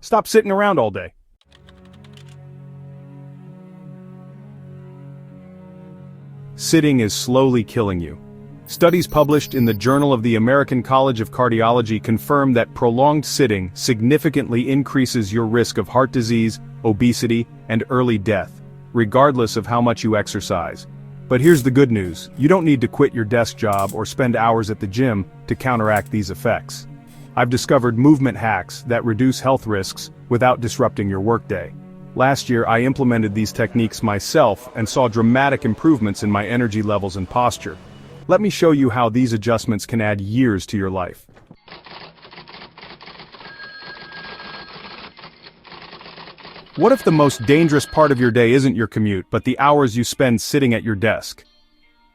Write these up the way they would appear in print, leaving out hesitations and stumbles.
Stop sitting around all day. Sitting is slowly killing you. Studies published in the Journal of the American College of Cardiology confirm that prolonged sitting significantly increases your risk of heart disease, obesity, and early death, regardless of how much you exercise. But here's the good news: you don't need to quit your desk job or spend hours at the gym to counteract these effects. I've discovered movement hacks that reduce health risks without disrupting your workday. Last year I implemented these techniques myself and saw dramatic improvements in my energy levels and posture. Let me show you how these adjustments can add years to your life. What if the most dangerous part of your day isn't your commute, but the hours you spend sitting at your desk?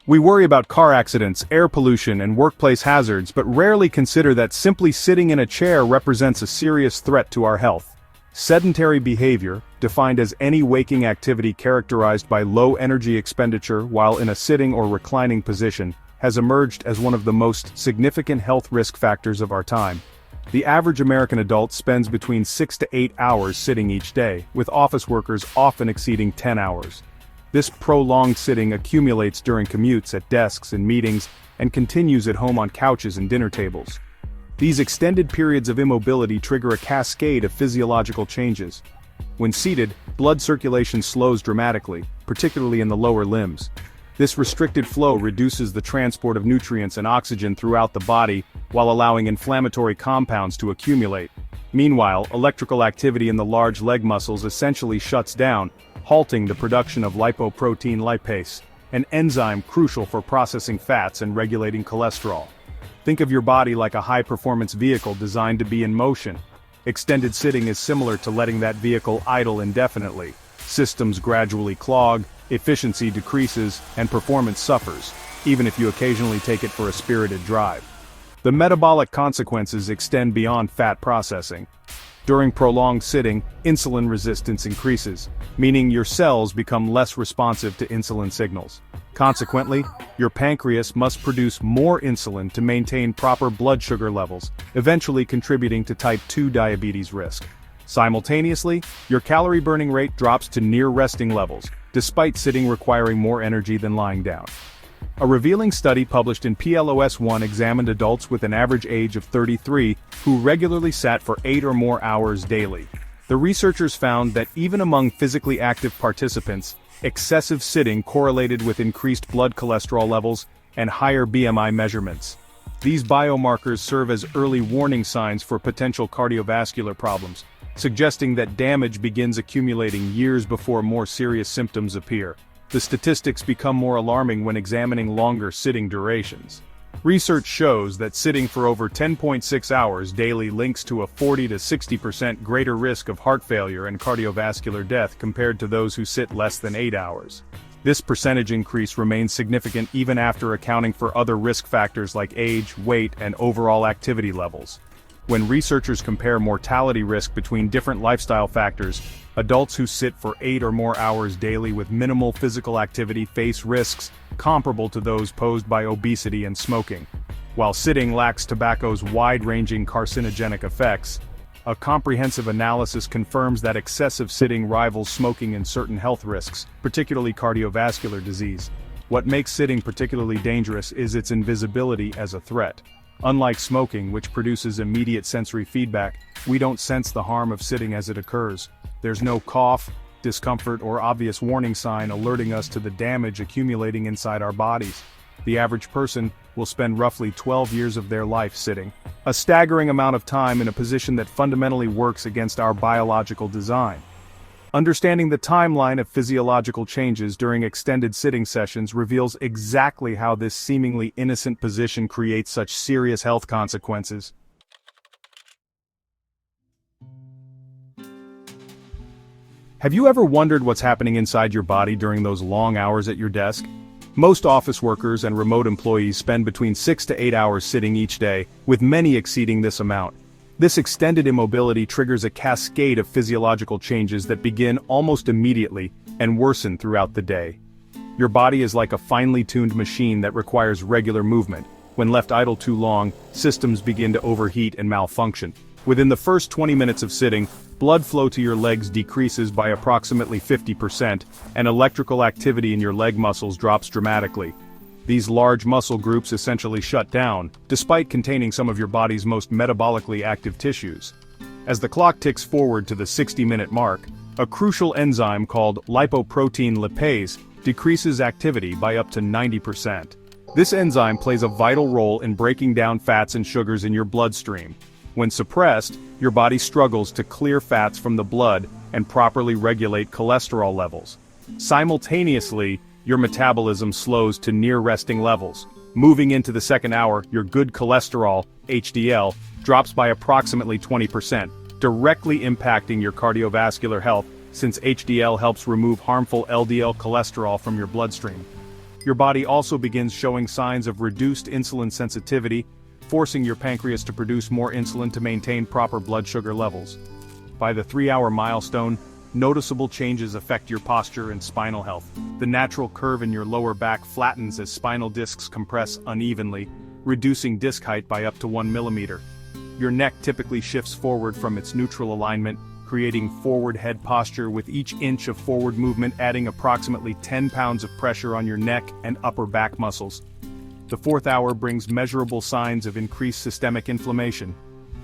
We worry about car accidents, air pollution, and workplace hazards, but rarely consider that simply sitting in a chair represents a serious threat to our health. Sedentary behavior, defined as any waking activity characterized by low energy expenditure while in a sitting or reclining position, has emerged as one of the most significant health risk factors of our time. The average American adult spends between 6 to 8 hours sitting each day, with office workers often exceeding 10 hours. This prolonged sitting accumulates during commutes, at desks and meetings, and continues at home on couches and dinner tables. These extended periods of immobility trigger a cascade of physiological changes. When seated, blood circulation slows dramatically, particularly in the lower limbs. This restricted flow reduces the transport of nutrients and oxygen throughout the body, while allowing inflammatory compounds to accumulate. Meanwhile, electrical activity in the large leg muscles essentially shuts down, halting the production of lipoprotein lipase, an enzyme crucial for processing fats and regulating cholesterol. Think of your body like a high-performance vehicle designed to be in motion. Extended sitting is similar to letting that vehicle idle indefinitely. Systems gradually clog, efficiency decreases, and performance suffers, even if you occasionally take it for a spirited drive. The metabolic consequences extend beyond fat processing. During prolonged sitting, insulin resistance increases, meaning your cells become less responsive to insulin signals. Consequently, your pancreas must produce more insulin to maintain proper blood sugar levels, eventually contributing to type 2 diabetes risk. Simultaneously, your calorie burning rate drops to near resting levels, despite sitting requiring more energy than lying down. A revealing study published in PLOS-1 examined adults with an average age of 33 who regularly sat for 8 or more hours daily. The researchers found that even among physically active participants, excessive sitting correlated with increased blood cholesterol levels and higher BMI measurements. These biomarkers serve as early warning signs for potential cardiovascular problems, suggesting that damage begins accumulating years before more serious symptoms appear. The statistics become more alarming when examining longer sitting durations. Research shows that sitting for over 10.6 hours daily links to a 40 to 60% greater risk of heart failure and cardiovascular death compared to those who sit less than 8 hours. This percentage increase remains significant even after accounting for other risk factors like age, weight, and overall activity levels. When researchers compare mortality risk between different lifestyle factors, adults who sit for 8 or more hours daily with minimal physical activity face risks comparable to those posed by obesity and smoking. While sitting lacks tobacco's wide-ranging carcinogenic effects, a comprehensive analysis confirms that excessive sitting rivals smoking in certain health risks, particularly cardiovascular disease. What makes sitting particularly dangerous is its invisibility as a threat. Unlike smoking, which produces immediate sensory feedback, we don't sense the harm of sitting as it occurs. There's no cough, discomfort, or obvious warning sign alerting us to the damage accumulating inside our bodies. The average person will spend roughly 12 years of their life sitting, a staggering amount of time in a position that fundamentally works against our biological design. Understanding the timeline of physiological changes during extended sitting sessions reveals exactly how this seemingly innocent position creates such serious health consequences. Have you ever wondered what's happening inside your body during those long hours at your desk? Most office workers and remote employees spend between 6 to 8 hours sitting each day, with many exceeding this amount. This extended immobility triggers a cascade of physiological changes that begin almost immediately and worsen throughout the day. Your body is like a finely tuned machine that requires regular movement. When left idle too long, systems begin to overheat and malfunction. Within the first 20 minutes of sitting, blood flow to your legs decreases by approximately 50%, and electrical activity in your leg muscles drops dramatically. These large muscle groups essentially shut down, despite containing some of your body's most metabolically active tissues. As the clock ticks forward to the 60-minute mark, a crucial enzyme called lipoprotein lipase decreases activity by up to 90%. This enzyme plays a vital role in breaking down fats and sugars in your bloodstream. When suppressed, your body struggles to clear fats from the blood and properly regulate cholesterol levels. Simultaneously, your metabolism slows to near resting levels. Moving into the second hour, your good cholesterol, HDL, drops by approximately 20%, directly impacting your cardiovascular health, since HDL helps remove harmful LDL cholesterol from your bloodstream. Your body also begins showing signs of reduced insulin sensitivity, forcing your pancreas to produce more insulin to maintain proper blood sugar levels. By the 3-hour milestone, noticeable changes affect your posture and spinal health. The natural curve in your lower back flattens as spinal discs compress unevenly, reducing disc height by up to 1 millimeter. Your neck typically shifts forward from its neutral alignment, creating forward head posture, with each inch of forward movement adding approximately 10 pounds of pressure on your neck and upper back muscles. The 4th hour brings measurable signs of increased systemic inflammation.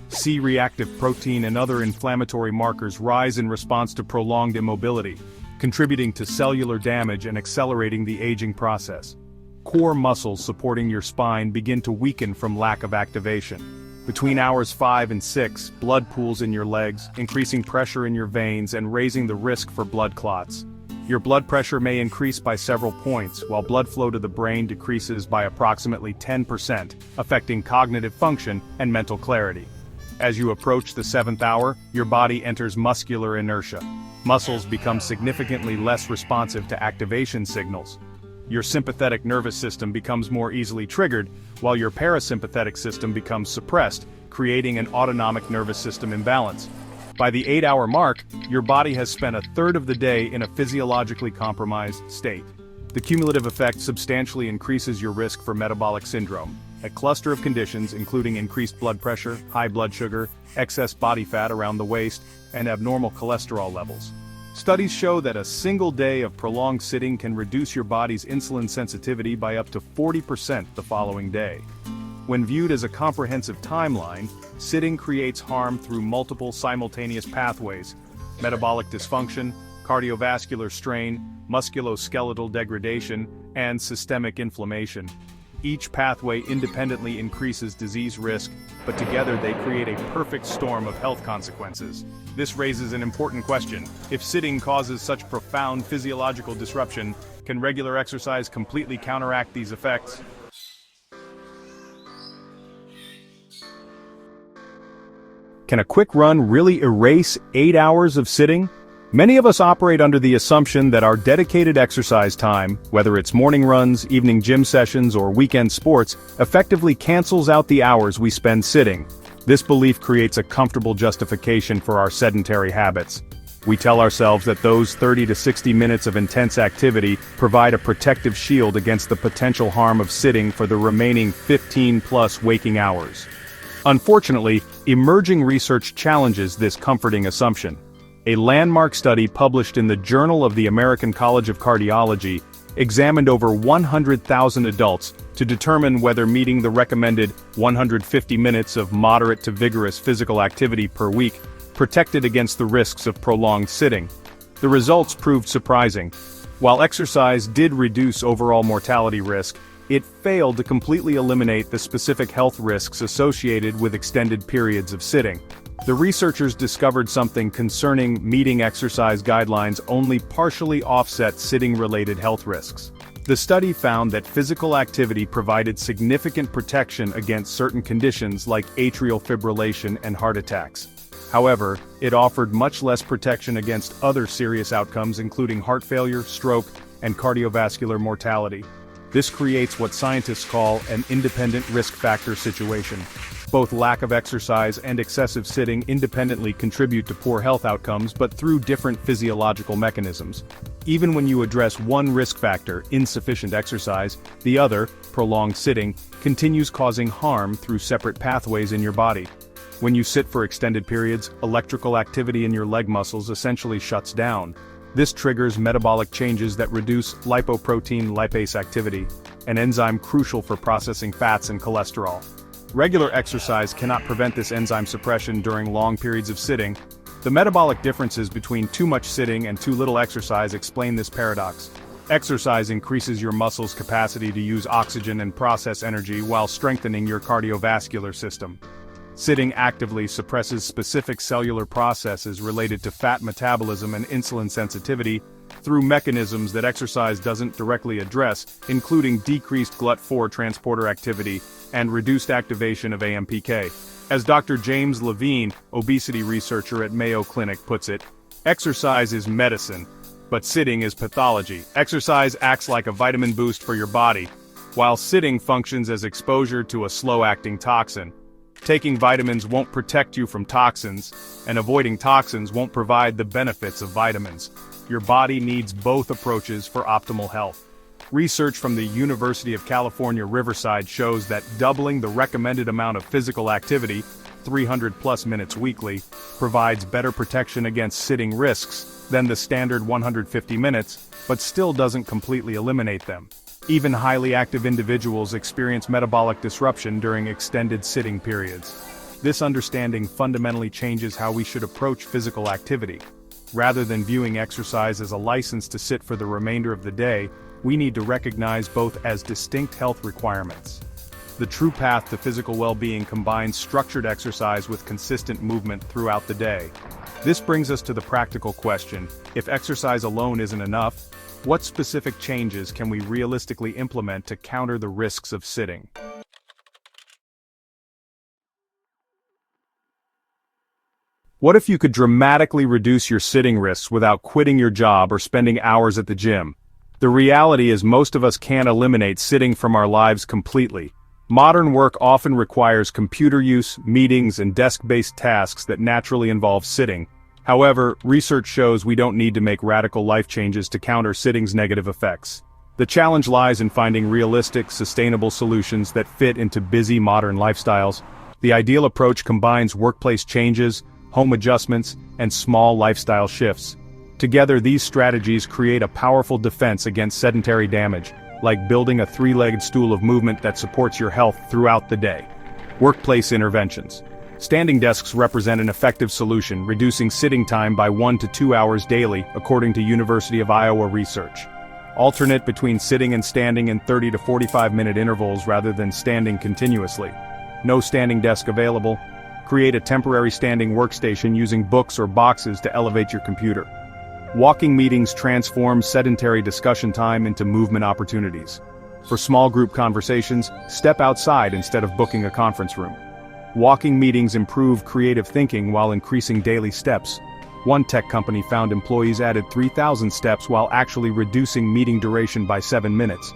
C-reactive protein and other inflammatory markers rise in response to prolonged immobility, contributing to cellular damage and accelerating the aging process. Core muscles supporting your spine begin to weaken from lack of activation. Between hours 5 and 6, blood pools in your legs, increasing pressure in your veins and raising the risk for blood clots. Your blood pressure may increase by several points, while blood flow to the brain decreases by approximately 10%, affecting cognitive function and mental clarity. As you approach the 7th hour, your body enters muscular inertia. Muscles become significantly less responsive to activation signals. Your sympathetic nervous system becomes more easily triggered, while your parasympathetic system becomes suppressed, creating an autonomic nervous system imbalance. By the 8-hour mark, your body has spent a third of the day in a physiologically compromised state. The cumulative effect substantially increases your risk for metabolic syndrome, a cluster of conditions including increased blood pressure, high blood sugar, excess body fat around the waist, and abnormal cholesterol levels. Studies show that a single day of prolonged sitting can reduce your body's insulin sensitivity by up to 40% the following day. When viewed as a comprehensive timeline, sitting creates harm through multiple simultaneous pathways: metabolic dysfunction, cardiovascular strain, musculoskeletal degradation, and systemic inflammation. Each pathway independently increases disease risk, but together they create a perfect storm of health consequences. This raises an important question. If sitting causes such profound physiological disruption, can regular exercise completely counteract these effects? Can a quick run really erase 8 hours of sitting? Many of us operate under the assumption that our dedicated exercise time, whether it's morning runs, evening gym sessions, or weekend sports, effectively cancels out the hours we spend sitting. This belief creates a comfortable justification for our sedentary habits. We tell ourselves that those 30 to 60 minutes of intense activity provide a protective shield against the potential harm of sitting for the remaining 15+ waking hours. Unfortunately, emerging research challenges this comforting assumption. A landmark study published in the Journal of the American College of Cardiology examined over 100,000 adults to determine whether meeting the recommended 150 minutes of moderate to vigorous physical activity per week protected against the risks of prolonged sitting. The results proved surprising. While exercise did reduce overall mortality risk, it failed to completely eliminate the specific health risks associated with extended periods of sitting. The researchers discovered something concerning: meeting exercise guidelines only partially offset sitting-related health risks. The study found that physical activity provided significant protection against certain conditions like atrial fibrillation and heart attacks. However, it offered much less protection against other serious outcomes including heart failure, stroke, and cardiovascular mortality. This creates what scientists call an independent risk factor situation. Both lack of exercise and excessive sitting independently contribute to poor health outcomes, but through different physiological mechanisms. Even when you address one risk factor, insufficient exercise, the other, prolonged sitting, continues causing harm through separate pathways in your body. When you sit for extended periods, electrical activity in your leg muscles essentially shuts down. This triggers metabolic changes that reduce lipoprotein lipase activity, an enzyme crucial for processing fats and cholesterol. Regular exercise cannot prevent this enzyme suppression during long periods of sitting. The metabolic differences between too much sitting and too little exercise explain this paradox. Exercise increases your muscles' capacity to use oxygen and process energy while strengthening your cardiovascular system. Sitting actively suppresses specific cellular processes related to fat metabolism and insulin sensitivity through mechanisms that exercise doesn't directly address, including decreased GLUT4 transporter activity and reduced activation of AMPK. As Dr. James Levine, obesity researcher at Mayo Clinic, puts it, exercise is medicine, but sitting is pathology. Exercise acts like a vitamin boost for your body, while sitting functions as exposure to a slow-acting toxin. Taking vitamins won't protect you from toxins, and avoiding toxins won't provide the benefits of vitamins. Your body needs both approaches for optimal health. Research from the University of California, Riverside shows that doubling the recommended amount of physical activity, 300+ minutes weekly, provides better protection against sitting risks than the standard 150 minutes, but still doesn't completely eliminate them. Even highly active individuals experience metabolic disruption during extended sitting periods. This understanding fundamentally changes how we should approach physical activity. Rather than viewing exercise as a license to sit for the remainder of the day, we need to recognize both as distinct health requirements. The true path to physical well-being combines structured exercise with consistent movement throughout the day. This brings us to the practical question: if exercise alone isn't enough, what specific changes can we realistically implement to counter the risks of sitting? What if you could dramatically reduce your sitting risks without quitting your job or spending hours at the gym? The reality is most of us can't eliminate sitting from our lives completely. Modern work often requires computer use, meetings, and desk-based tasks that naturally involve sitting. However, research shows we don't need to make radical life changes to counter sitting's negative effects. The challenge lies in finding realistic, sustainable solutions that fit into busy modern lifestyles. The ideal approach combines workplace changes, home adjustments, and small lifestyle shifts. Together, these strategies create a powerful defense against sedentary damage, like building a three-legged stool of movement that supports your health throughout the day. Workplace interventions. Standing desks represent an effective solution, reducing sitting time by 1 to 2 hours daily, according to University of Iowa research. Alternate between sitting and standing in 30 to 45-minute intervals rather than standing continuously. No standing desk available? Create a temporary standing workstation using books or boxes to elevate your computer. Walking meetings transform sedentary discussion time into movement opportunities. For small group conversations, step outside instead of booking a conference room. Walking meetings improve creative thinking while increasing daily steps. One tech company found employees added 3,000 steps while actually reducing meeting duration by 7 minutes.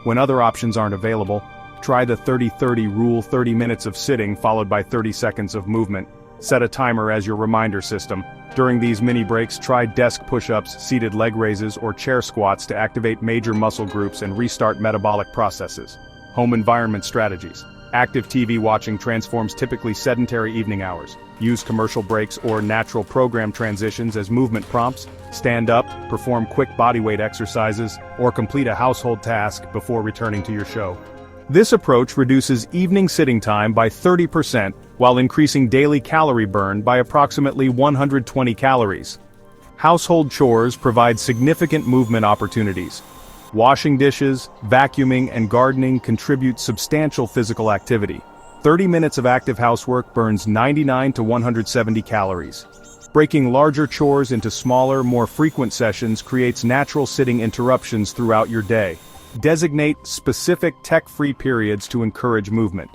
When other options aren't available, try the 30-30 rule: 30 minutes of sitting followed by 30 seconds of movement. Set a timer as your reminder system. During these mini breaks, try desk push-ups, seated leg raises, or chair squats to activate major muscle groups and restart metabolic processes. Home environment strategies. Active TV watching transforms typically sedentary evening hours. Use commercial breaks or natural program transitions as movement prompts. Stand up, perform quick bodyweight exercises, or complete a household task before returning to your show. This approach reduces evening sitting time by 30% while increasing daily calorie burn by approximately 120 calories. Household chores provide significant movement opportunities. Washing dishes, vacuuming, and gardening contribute substantial physical activity. 30 minutes of active housework burns 99 to 170 calories. Breaking larger chores into smaller, more frequent sessions creates natural sitting interruptions throughout your day. Designate specific tech-free periods to encourage movement.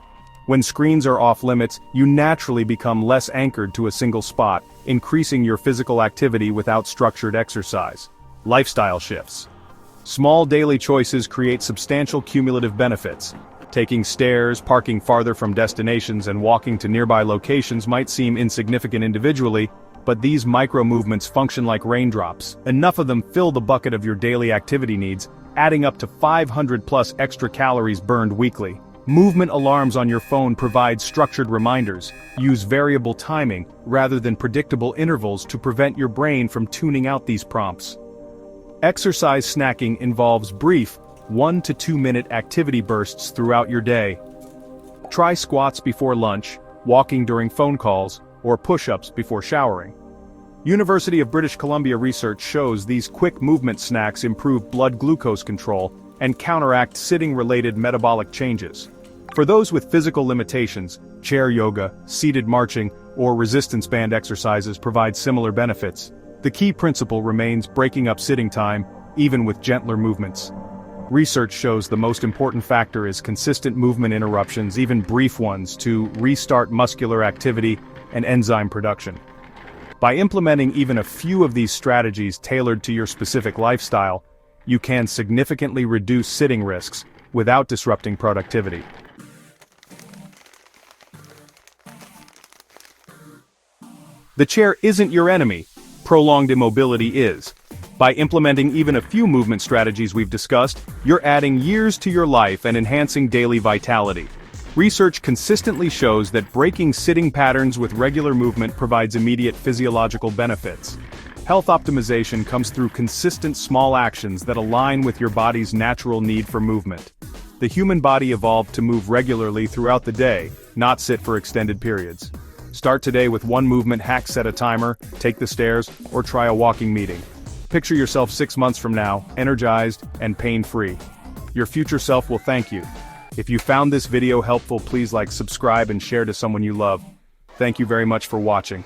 When screens are off limits, you naturally become less anchored to a single spot, increasing your physical activity without structured exercise. Lifestyle shifts. Small daily choices create substantial cumulative benefits. Taking stairs, parking farther from destinations, and walking to nearby locations might seem insignificant individually, but these micro-movements function like raindrops. Enough of them fill the bucket of your daily activity needs, adding up to 500+ extra calories burned weekly. Movement alarms on your phone provide structured reminders. Use variable timing, rather than predictable intervals to prevent your brain from tuning out these prompts. Exercise snacking involves brief, 1 to 2 minute activity bursts throughout your day. Try squats before lunch, walking during phone calls, or push-ups before showering. University of British Columbia research shows these quick movement snacks improve blood glucose control and counteract sitting-related metabolic changes. For those with physical limitations, chair yoga, seated marching, or resistance band exercises provide similar benefits. The key principle remains breaking up sitting time, even with gentler movements. Research shows the most important factor is consistent movement interruptions, even brief ones, to restart muscular activity and enzyme production. By implementing even a few of these strategies tailored to your specific lifestyle, you can significantly reduce sitting risks without disrupting productivity. The chair isn't your enemy. Prolonged immobility is. By implementing even a few movement strategies we've discussed, you're adding years to your life and enhancing daily vitality. Research consistently shows that breaking sitting patterns with regular movement provides immediate physiological benefits. Health optimization comes through consistent small actions that align with your body's natural need for movement. The human body evolved to move regularly throughout the day, not sit for extended periods. Start today with one movement hack: set a timer, take the stairs, or try a walking meeting. Picture yourself 6 months from now, energized and pain-free. Your future self will thank you. If you found this video helpful, please like, subscribe, and share to someone you love. Thank you very much for watching.